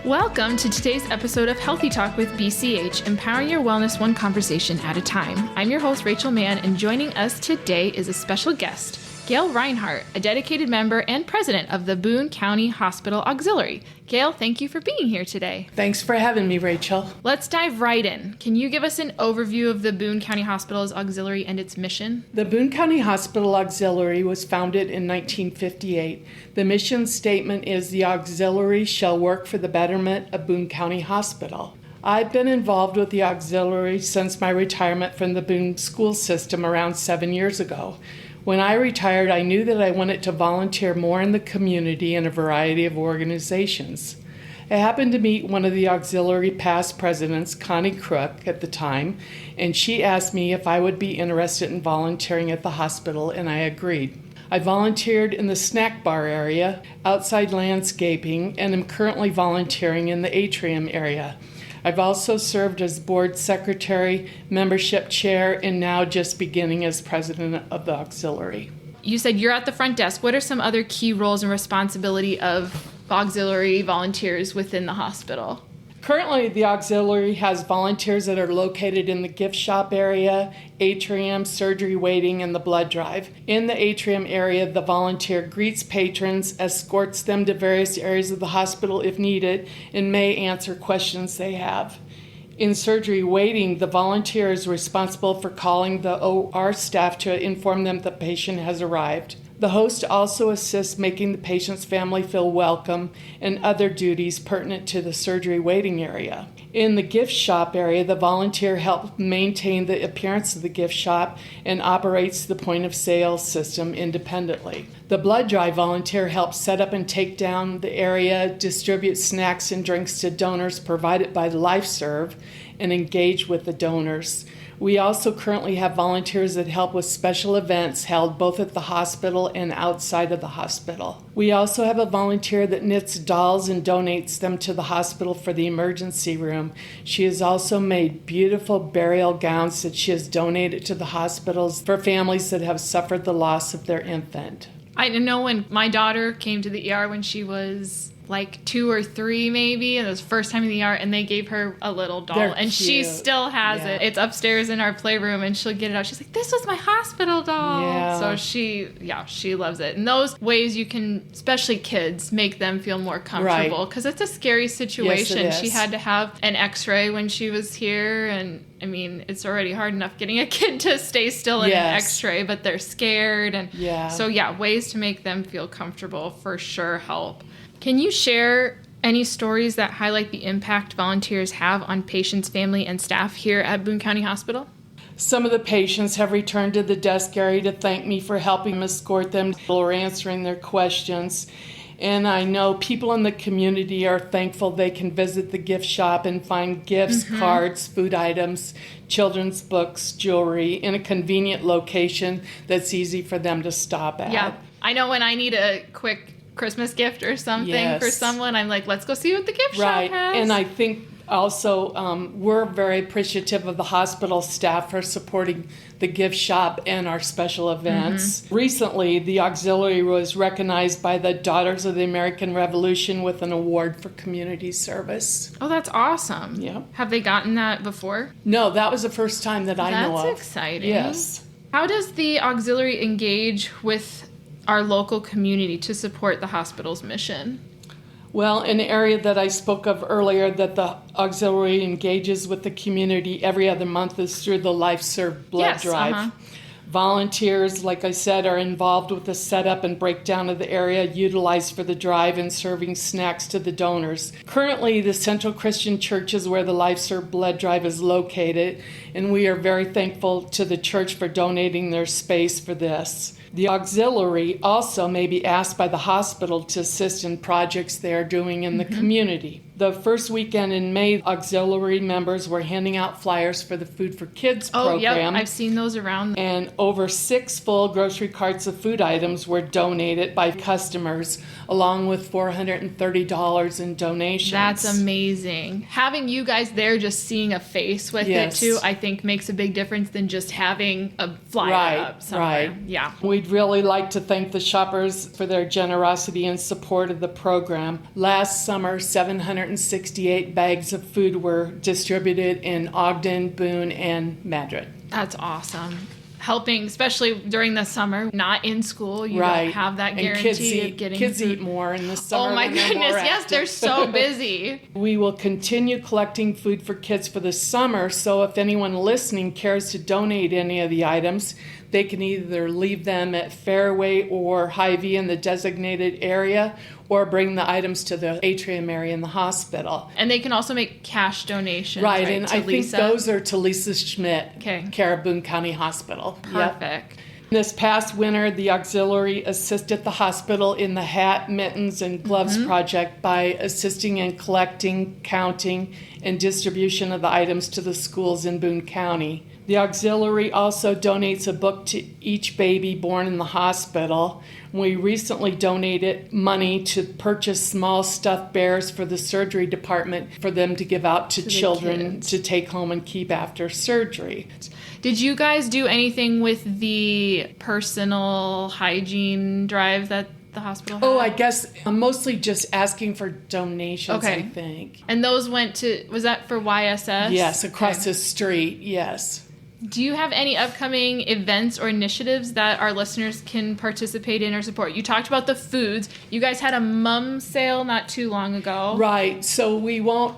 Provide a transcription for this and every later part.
Welcome to today's episode of Healthy Talk with BCH, empowering your wellness one conversation at a time. I'm your host, Rachel Mann, and joining us today is a special guest, Gayle Rinehart, a dedicated member and president of the Boone County Hospital Auxiliary. Gayle, thank you for being here today. Thanks for having me, Rachel. Let's dive right in. Can you give us an overview of the Boone County Hospital's Auxiliary and its mission? The Boone County Hospital Auxiliary was founded in 1958. The mission statement is the auxiliary shall work for the betterment of Boone County Hospital. I've been involved with the auxiliary since my retirement from the Boone school system around 7 years ago. When I retired, I knew that I wanted to volunteer more in the community in a variety of organizations. I happened to meet one of the auxiliary past presidents, Connie Crook, at the time, and she asked me if I would be interested in volunteering at the hospital, and I agreed. I volunteered in the snack bar area, outside landscaping, and am currently volunteering in the atrium area. I've also served as board secretary, membership chair, and now just beginning as president of the auxiliary. You said you're at the front desk. What are some other key roles and responsibility of auxiliary volunteers within the hospital? Currently, the auxiliary has volunteers that are located in the gift shop area, atrium, surgery waiting, and the blood drive. In the atrium area, the volunteer greets patrons, escorts them to various areas of the hospital if needed, and may answer questions they have. In surgery waiting, the volunteer is responsible for calling the OR staff to inform them the patient has arrived. The host also assists making the patient's family feel welcome and other duties pertinent to the surgery waiting area. In the gift shop area, the volunteer helps maintain the appearance of the gift shop and operates the point of sale system independently. The blood drive volunteer helps set up and take down the area, distribute snacks and drinks to donors provided by LifeServe, and engage with the donors. We also currently have volunteers that help with special events held both at the hospital and outside of the hospital. We also have a volunteer that knits dolls and donates them to the hospital for the emergency room. She has also made beautiful burial gowns that she has donated to the hospitals for families that have suffered the loss of their infant. I know when my daughter came to the ER when she was like 2 or 3 maybe, and it was the first time in the ER, and they gave her a little doll. They're and cute. She still has it. It's upstairs in our playroom, and she'll get it out. She's like, this was my hospital doll. Yeah. So she loves it. And those ways you can, especially kids, make them feel more comfortable, because it's a scary situation. Yes, it is. She had to have an x-ray when she was here, and I mean, it's already hard enough getting a kid to stay still in an x-ray, but they're scared. And so ways to make them feel comfortable for sure help. Can you share any stories that highlight the impact volunteers have on patients, family, and staff here at Boone County Hospital? Some of the patients have returned to the desk area to thank me for helping escort them or answering their questions. And I know people in the community are thankful they can visit the gift shop and find gifts, cards, food items, children's books, jewelry in a convenient location that's easy for them to stop at. Yeah, I know when I need a quick Christmas gift or something for someone, I'm like, let's go see what the gift shop has. And I think also we're very appreciative of the hospital staff for supporting the gift shop and our special events. Recently, the auxiliary was recognized by the Daughters of the American Revolution with an award for community service. Oh, that's awesome. Yeah. Have they gotten that before? No, that was the first time that I know of. That's exciting. Yes. How does the auxiliary engage with our local community to support the hospital's mission? Well, an area that I spoke of earlier that the auxiliary engages with the community every other month is through the LifeServe blood drive. Volunteers, like I said, are involved with the setup and breakdown of the area utilized for the drive and serving snacks to the donors. Currently, the Central Christian Church is where the LifeServe blood drive is located, and we are very thankful to the church for donating their space for this. The auxiliary also may be asked by the hospital to assist in projects they are doing in the community. The first weekend in May, auxiliary members were handing out flyers for the Food for Kids program. Yep, I've seen those around. And over 6 full grocery carts of food items were donated by customers, along with $430 in donations. That's amazing. Having you guys there, just seeing a face with it too, I think makes a big difference than just having a flyer up somewhere. Right. Yeah. We'd really like to thank the shoppers for their generosity and support of the program. Last summer, 700 268 bags of food were distributed in Ogden, Boone, and Madrid. That's awesome. Helping, especially during the summer, not in school. You don't have that guarantee of getting kids food. Eat more in the summer. Oh my goodness, yes, they're so busy. We will continue collecting food for kids for the summer, so if anyone listening cares to donate any of the items, they can either leave them at Fairway or Hy-Vee in the designated area, or bring the items to the atrium area in the hospital. And they can also make cash donations, right? And to I Lisa? think those are to Lisa Schmidt, care of Boone County Hospital. Perfect. Yep. This past winter, the auxiliary assisted the hospital in the hat, mittens, and gloves project by assisting in collecting, counting, and distribution of the items to the schools in Boone County. The auxiliary also donates a book to each baby born in the hospital. We recently donated money to purchase small stuffed bears for the surgery department for them to give out to children to take home and keep after surgery. Did you guys do anything with the personal hygiene drive that the hospital had? Oh, I guess mostly just asking for donations, I think. And those went to, was that for YSS? Yes, across the street, yes. Do you have any upcoming events or initiatives that our listeners can participate in or support? You talked about the foods. You guys had a mum sale not too long ago. Right. So we won't,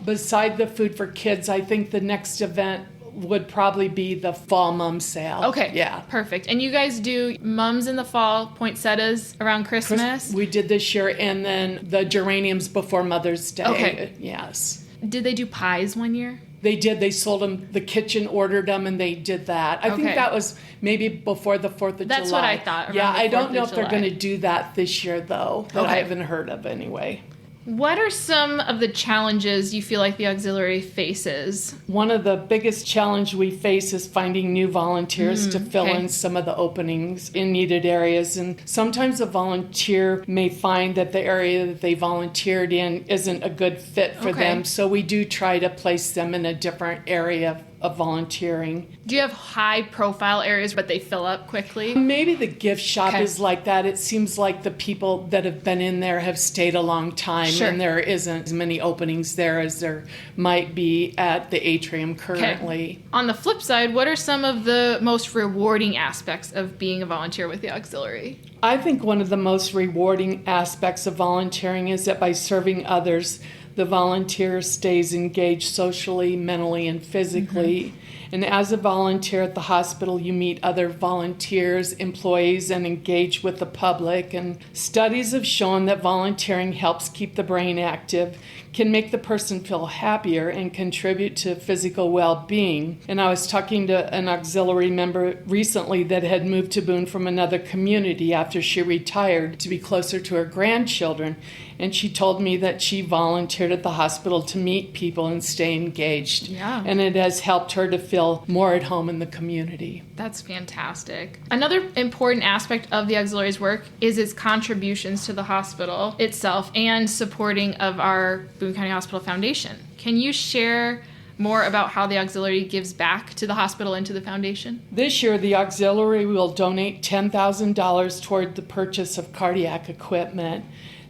beside the food for kids, I think the next event would probably be the fall mum sale. Okay. Yeah. Perfect. And you guys do mums in the fall, poinsettias around Christmas? We did this year, and then the geraniums before Mother's Day. Okay. Yes. Did they do pies one year? They did. They sold them. The kitchen ordered them, and they did that. I think that was maybe before the 4th of July. That's what I thought. Yeah, I don't know if they're going to do that this year, though, that I haven't heard of anyway. What are some of the challenges you feel like the auxiliary faces? One of the biggest challenges we face is finding new volunteers to fill in some of the openings in needed areas. And sometimes a volunteer may find that the area that they volunteered in isn't a good fit for them. So we do try to place them in a different area of volunteering. Do you have high profile areas but they fill up quickly? Maybe the gift shop is like that. It seems like the people that have been in there have stayed a long time and there isn't as many openings there as there might be at the atrium currently. On the flip side, what are some of the most rewarding aspects of being a volunteer with the auxiliary? I think one of the most rewarding aspects of volunteering is that by serving others, the volunteer stays engaged socially, mentally, and physically. And as a volunteer at the hospital, you meet other volunteers, employees, and engage with the public. And studies have shown that volunteering helps keep the brain active, can make the person feel happier, and contribute to physical well-being. And I was talking to an auxiliary member recently that had moved to Boone from another community after she retired to be closer to her grandchildren. And she told me that she volunteered at the hospital to meet people and stay engaged. Yeah. And it has helped her to feel more at home in the community. That's fantastic. Another important aspect of the auxiliary's work is its contributions to the hospital itself and supporting of our Boone County Hospital Foundation. Can you share more about how the auxiliary gives back to the hospital and to the foundation? This year, the auxiliary will donate $10,000 toward the purchase of cardiac equipment.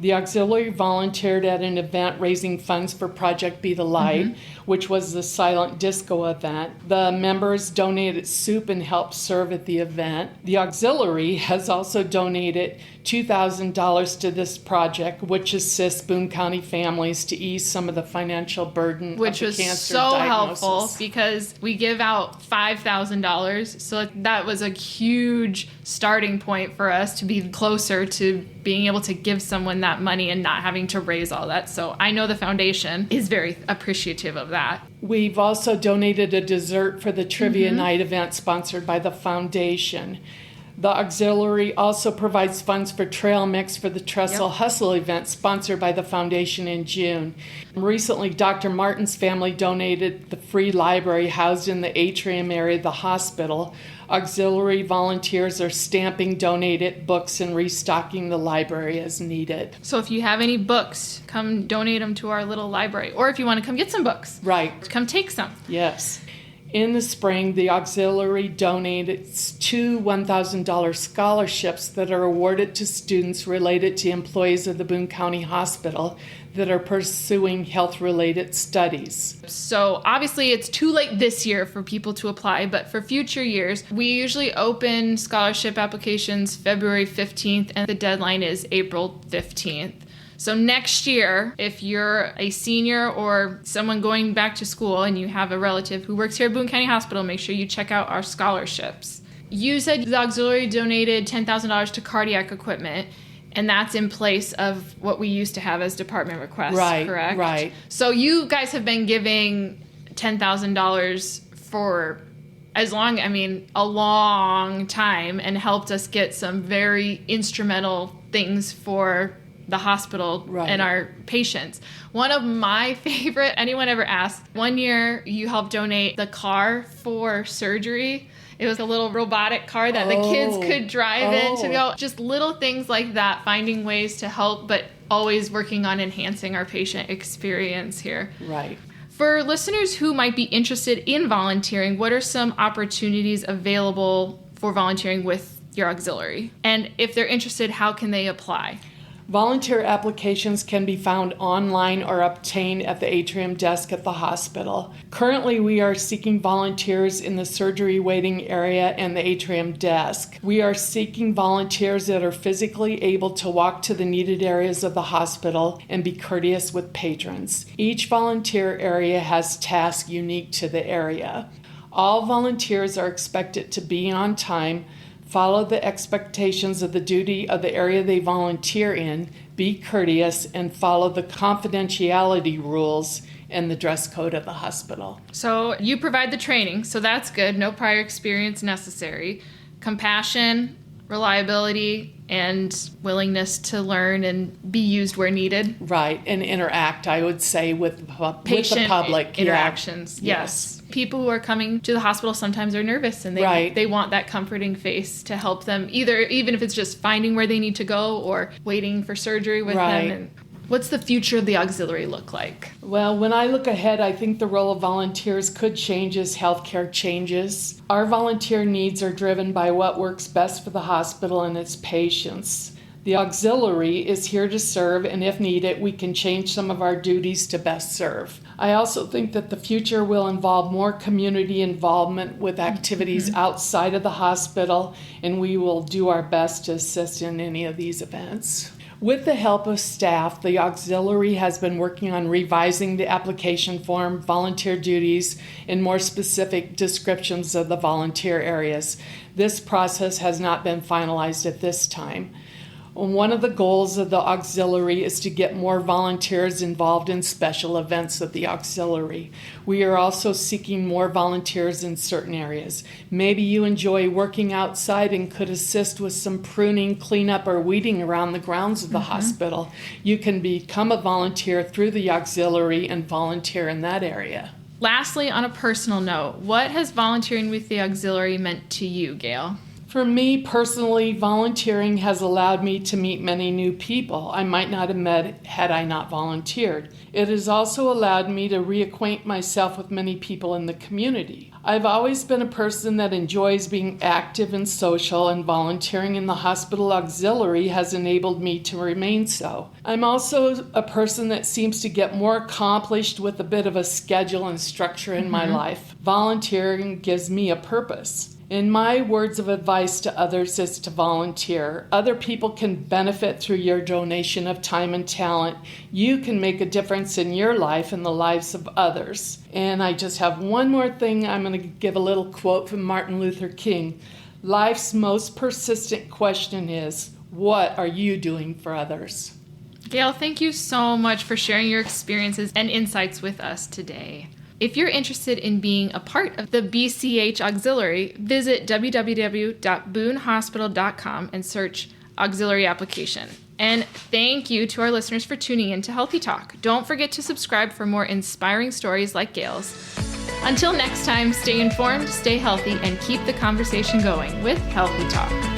The auxiliary volunteered at an event raising funds for Project Be the Light, which was the silent disco event. The members donated soup and helped serve at the event. The auxiliary has also donated $2,000 to this project, which assists Boone County families to ease some of the financial burden of the cancer diagnosis. Which was so helpful because we give out $5,000. So that was a huge starting point for us to be closer to being able to give someone that money and not having to raise all that. So I know the foundation is very appreciative of that. We've also donated a dessert for the trivia night event sponsored by the foundation. The auxiliary also provides funds for trail mix for the Trestle Hustle event sponsored by the foundation in June. Recently, Dr. Martin's family donated the free library housed in the atrium area of the hospital. Auxiliary volunteers are stamping donated books and restocking the library as needed. So if you have any books, come donate them to our little library. Or if you want to come get some books. Right. Come take some. Yes. In the spring, the auxiliary donates 2 $1,000 scholarships that are awarded to students related to employees of the Boone County Hospital that are pursuing health-related studies. So obviously it's too late this year for people to apply, but for future years, we usually open scholarship applications February 15th, and the deadline is April 15th. So next year, if you're a senior or someone going back to school and you have a relative who works here at Boone County Hospital, make sure you check out our scholarships. You said the auxiliary donated $10,000 to cardiac equipment, and that's in place of what we used to have as department requests, correct? Right. So you guys have been giving $10,000 for a long time, and helped us get some very instrumental things for the hospital and our patients. One of my favorite, anyone ever asked, one year you helped donate the car for surgery. It was a little robotic car that the kids could drive in to go. Just little things like that, finding ways to help, but always working on enhancing our patient experience here. Right. For listeners who might be interested in volunteering, what are some opportunities available for volunteering with your auxiliary? And if they're interested, how can they apply? Volunteer applications can be found online or obtained at the atrium desk at the hospital. Currently, we are seeking volunteers in the surgery waiting area and the atrium desk. We are seeking volunteers that are physically able to walk to the needed areas of the hospital and be courteous with patrons. Each volunteer area has tasks unique to the area. All volunteers are expected to be on time, follow the expectations of the duty of the area they volunteer in, be courteous, and follow the confidentiality rules and the dress code of the hospital. So you provide the training, so that's good. No prior experience necessary. Compassion, reliability, and willingness to learn and be used where needed. Right, and interact, I would say, with the public. Interactions, yes. People who are coming to the hospital sometimes are nervous, and they want that comforting face to help them, even if it's just finding where they need to go or waiting for surgery with them. And what's the future of the auxiliary look like? Well, when I look ahead, I think the role of volunteers could change as healthcare changes. Our volunteer needs are driven by what works best for the hospital and its patients. The auxiliary is here to serve, and if needed, we can change some of our duties to best serve. I also think that the future will involve more community involvement with activities outside of the hospital, and we will do our best to assist in any of these events. With the help of staff, the auxiliary has been working on revising the application form, volunteer duties, and more specific descriptions of the volunteer areas. This process has not been finalized at this time. One of the goals of the auxiliary is to get more volunteers involved in special events of the auxiliary. We are also seeking more volunteers in certain areas. Maybe you enjoy working outside and could assist with some pruning, cleanup, or weeding around the grounds of the hospital. You can become a volunteer through the auxiliary and volunteer in that area. Lastly, on a personal note, what has volunteering with the auxiliary meant to you, Gayle? For me personally, volunteering has allowed me to meet many new people I might not have met had I not volunteered. It has also allowed me to reacquaint myself with many people in the community. I've always been a person that enjoys being active and social, and volunteering in the hospital auxiliary has enabled me to remain so. I'm also a person that seems to get more accomplished with a bit of a schedule and structure in my life. Volunteering gives me a purpose. And my words of advice to others is to volunteer. Other people can benefit through your donation of time and talent. You can make a difference in your life and the lives of others. And I just have one more thing. I'm going to give a little quote from Martin Luther King. Life's most persistent question is, what are you doing for others? Gayle, thank you so much for sharing your experiences and insights with us today. If you're interested in being a part of the BCH Auxiliary, visit www.boonehospital.com and search Auxiliary Application. And thank you to our listeners for tuning in to Healthy Talk. Don't forget to subscribe for more inspiring stories like Gayle's. Until next time, stay informed, stay healthy, and keep the conversation going with Healthy Talk.